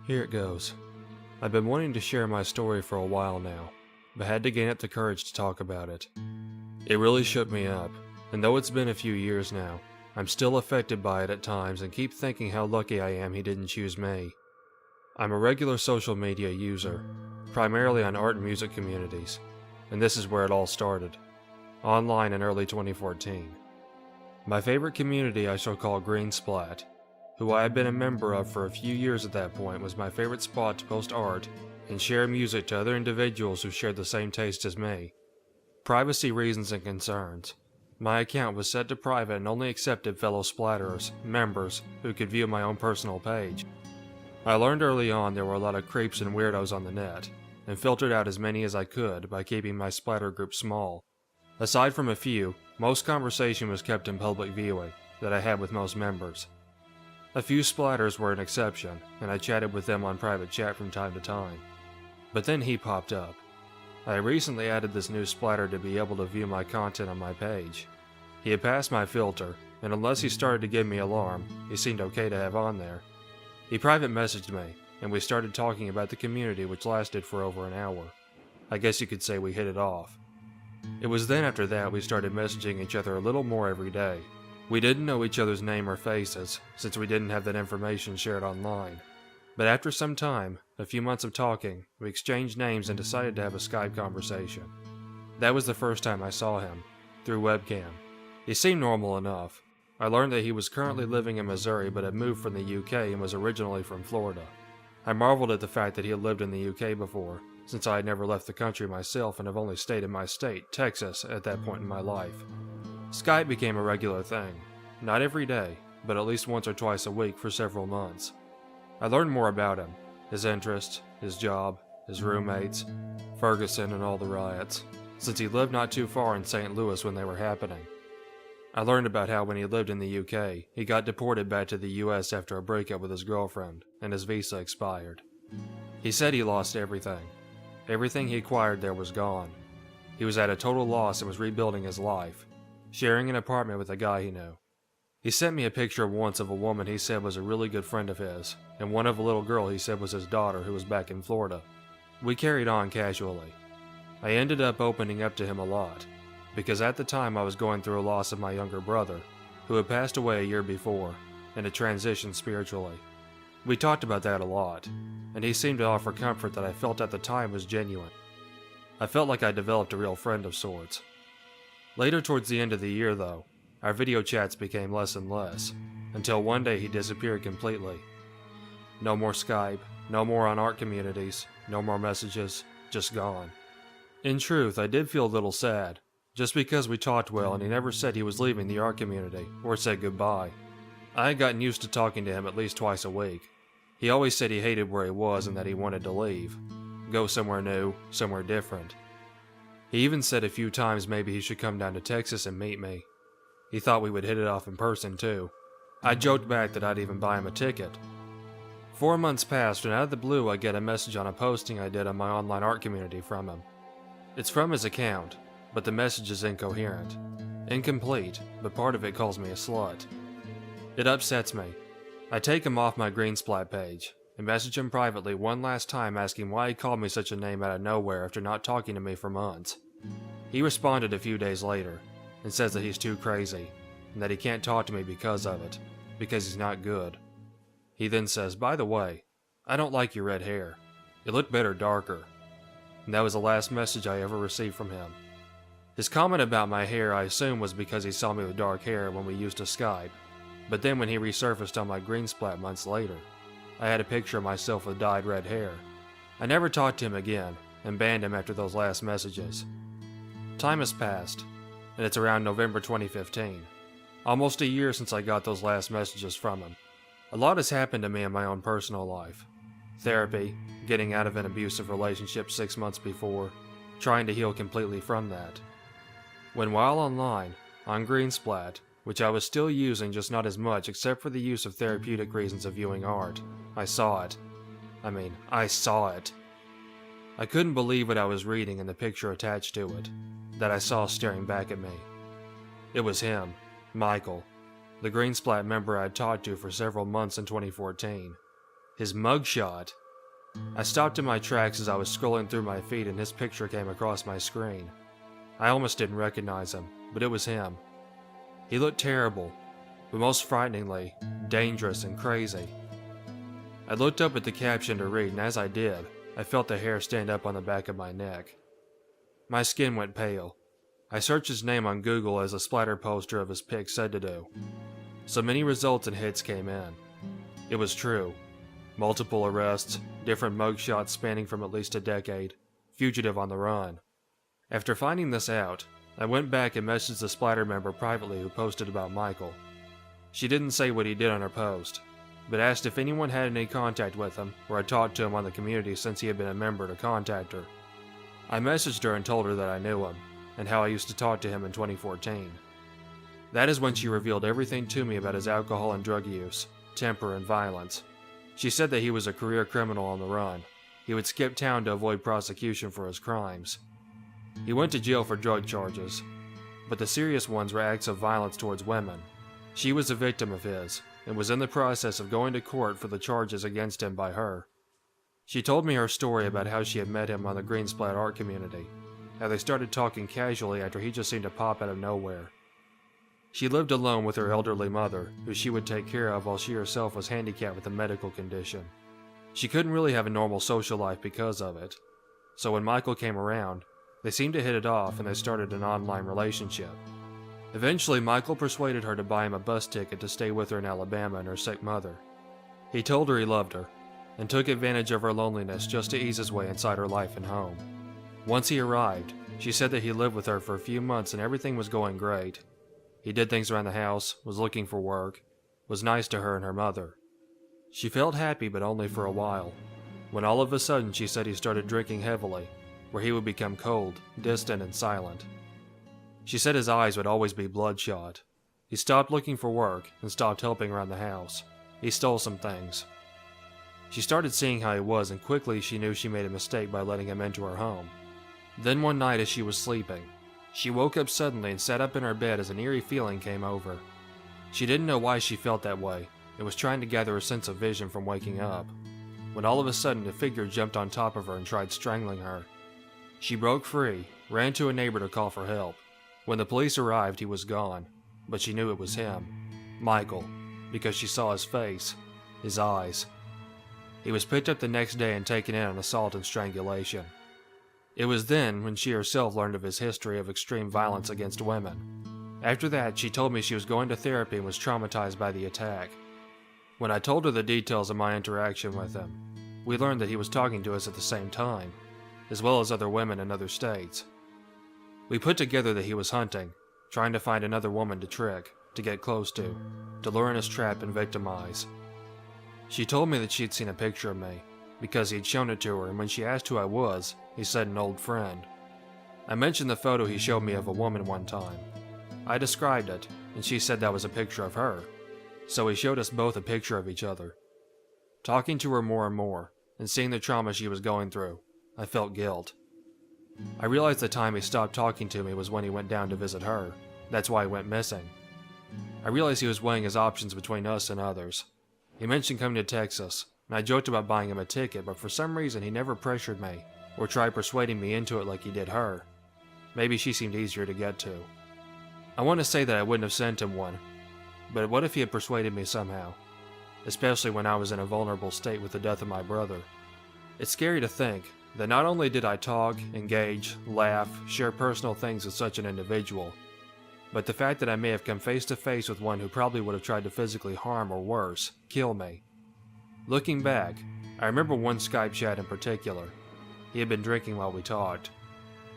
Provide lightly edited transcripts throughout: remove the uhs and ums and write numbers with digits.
Here it goes. I've been wanting to share my story for a while now, but had to gain up the courage to talk about it. It really shook me up, and though it's been a few years now, I'm still affected by it at times and keep thinking how lucky I am he didn't choose me. I'm a regular social media user, primarily on art and music communities, and this is where it all started, online in early 2014. My favorite community I shall call Green Splat, who I had been a member of for a few years at that point, was my favorite spot to post art and share music to other individuals who shared the same taste as me. Privacy reasons and concerns, my account was set to private and only accepted fellow splatterers, members, who could view my own personal page. I learned early on there were a lot of creeps and weirdos on the net, and filtered out as many as I could by keeping my splatter group small. Aside from a few, most conversation was kept in public viewing that I had with most members. A few splatters were an exception, and I chatted with them on private chat from time to time. But then he popped up. I recently added this new splatter to be able to view my content on my page. He had passed my filter, and unless he started to give me alarm, he seemed okay to have on there. He private messaged me, and we started talking about the community, which lasted for over an hour. I guess you could say we hit it off. It was then after that we started messaging each other a little more every day. We didn't know each other's name or faces, since we didn't have that information shared online. But after some time, a few months of talking, we exchanged names and decided to have a Skype conversation. That was the first time I saw him, through webcam. He seemed normal enough. I learned that he was currently living in Missouri but had moved from the UK and was originally from Florida. I marveled at the fact that he had lived in the UK before, since I had never left the country myself and have only stayed in my state, Texas, at that point in my life. Skype became a regular thing. Not every day, but at least once or twice a week for several months. I learned more about him, his interests, his job, his roommates, Ferguson and all the riots, since he lived not too far in St. Louis when they were happening. I learned about how when he lived in the UK, he got deported back to the US after a breakup with his girlfriend, and his visa expired. He said he lost everything. Everything he acquired there was gone. He was at a total loss and was rebuilding his life, sharing an apartment with a guy he knew. He sent me a picture once of a woman he said was a really good friend of his, and one of a little girl he said was his daughter who was back in Florida. We carried on casually. I ended up opening up to him a lot, because at the time I was going through a loss of my younger brother, who had passed away a year before, and had transitioned spiritually. We talked about that a lot, and he seemed to offer comfort that I felt at the time was genuine. I felt like I developed a real friend of sorts. Later towards the end of the year though, our video chats became less and less, until one day he disappeared completely. No more Skype, no more on art communities, no more messages, just gone. In truth, I did feel a little sad, just because we talked well and he never said he was leaving the art community, or said goodbye. I had gotten used to talking to him at least twice a week. He always said he hated where he was and that he wanted to leave. Go somewhere new, somewhere different. He even said a few times maybe he should come down to Texas and meet me. He thought we would hit it off in person too. I joked back that I'd even buy him a ticket. 4 months passed and out of the blue I get a message on a posting I did on my online art community from him. It's from his account, but the message is incoherent. Incomplete, but part of it calls me a slut. It upsets me. I take him off my Green Splat page, and message him privately one last time asking why he called me such a name out of nowhere after not talking to me for months. He responded a few days later, and says that he's too crazy, and that he can't talk to me because of it, because he's not good. He then says, by the way, I don't like your red hair. It looked better darker. And that was the last message I ever received from him. His comment about my hair I assume was because he saw me with dark hair when we used to Skype, but then when he resurfaced on my Green Splat months later, I had a picture of myself with dyed red hair. I never talked to him again, and banned him after those last messages. Time has passed, and it's around November 2015. Almost a year since I got those last messages from him. A lot has happened to me in my own personal life. Therapy, getting out of an abusive relationship 6 months before, trying to heal completely from that. When while online, on Green Splat, which I was still using just not as much except for the use of therapeutic reasons of viewing art, I saw it. I saw it. I couldn't believe what I was reading in the picture attached to it, that I saw staring back at me. It was him, Michael, the Green Splat member I had talked to for several months in 2014. His mugshot. I stopped in my tracks as I was scrolling through my feed and his picture came across my screen. I almost didn't recognize him, but it was him. He looked terrible, but most frighteningly, dangerous and crazy. I looked up at the caption to read, and as I did, I felt the hair stand up on the back of my neck. My skin went pale. I searched his name on Google as a splatter poster of his pic said to do. So many results and hits came in. It was true. Multiple arrests, different mugshots spanning from at least a decade, fugitive on the run. After finding this out, I went back and messaged the splatter member privately who posted about Michael. She didn't say what he did on her post, but asked if anyone had any contact with him or had talked to him on the community since he had been a member to contact her. I messaged her and told her that I knew him, and how I used to talk to him in 2014. That is when she revealed everything to me about his alcohol and drug use, temper, and violence. She said that he was a career criminal on the run. He would skip town to avoid prosecution for his crimes. He went to jail for drug charges, but the serious ones were acts of violence towards women. She was a victim of his, and was in the process of going to court for the charges against him by her. She told me her story about how she had met him on the Greensplat art community, how they started talking casually after he just seemed to pop out of nowhere. She lived alone with her elderly mother, who she would take care of while she herself was handicapped with a medical condition. She couldn't really have a normal social life because of it, so when Michael came around, they seemed to hit it off and they started an online relationship. Eventually, Michael persuaded her to buy him a bus ticket to stay with her in Alabama and her sick mother. He told her he loved her, and took advantage of her loneliness just to ease his way inside her life and home. Once he arrived, she said that he lived with her for a few months and everything was going great. He did things around the house, was looking for work, was nice to her and her mother. She felt happy, but only for a while, when all of a sudden she said he started drinking heavily, where he would become cold, distant, and silent. She said his eyes would always be bloodshot. He stopped looking for work and stopped helping around the house. He stole some things. She started seeing how he was, and quickly she knew she made a mistake by letting him into her home. Then one night as she was sleeping, she woke up suddenly and sat up in her bed as an eerie feeling came over. She didn't know why she felt that way, and was trying to gather a sense of vision from waking up, when all of a sudden a figure jumped on top of her and tried strangling her. She broke free, ran to a neighbor to call for help. When the police arrived, he was gone, but she knew it was him, Michael, because she saw his face, his eyes. He was picked up the next day and taken in on assault and strangulation. It was then when she herself learned of his history of extreme violence against women. After that, she told me she was going to therapy and was traumatized by the attack. When I told her the details of my interaction with him, we learned that he was talking to us at the same time, as well as other women in other states. We put together that he was hunting, trying to find another woman to trick, to get close to lure in his trap and victimize. She told me that she'd seen a picture of me, because he'd shown it to her, and when she asked who I was, he said an old friend. I mentioned the photo he showed me of a woman one time. I described it, and she said that was a picture of her, so he showed us both a picture of each other. Talking to her more and more, and seeing the trauma she was going through, I felt guilt. I realized the time he stopped talking to me was when he went down to visit her. That's why he went missing. I realized he was weighing his options between us and others. He mentioned coming to Texas, and I joked about buying him a ticket, but for some reason he never pressured me, or tried persuading me into it like he did her. Maybe she seemed easier to get to. I want to say that I wouldn't have sent him one, but what if he had persuaded me somehow? Especially when I was in a vulnerable state with the death of my brother. It's scary to think that not only did I talk, engage, laugh, share personal things with such an individual, but the fact that I may have come face to face with one who probably would have tried to physically harm or worse, kill me. Looking back, I remember one Skype chat in particular. He had been drinking while we talked.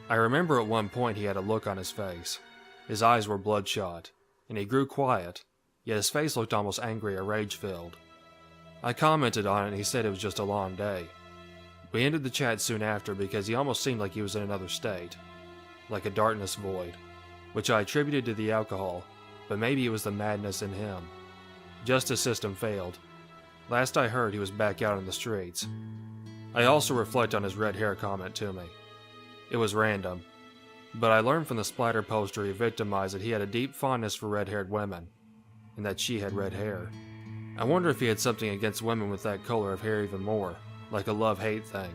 I remember at one point he had a look on his face. His eyes were bloodshot, and he grew quiet, yet his face looked almost angry or rage-filled. I commented on it and he said it was just a long day. We ended the chat soon after because he almost seemed like he was in another state, like a darkness void, which I attributed to the alcohol, but maybe it was the madness in him. Justice system failed. Last I heard, he was back out on the streets. I also reflect on his red hair comment to me. It was random, but I learned from the splatter poster he victimized that he had a deep fondness for red-haired women, and that she had red hair. I wonder if he had something against women with that color of hair even more, like a love-hate thing.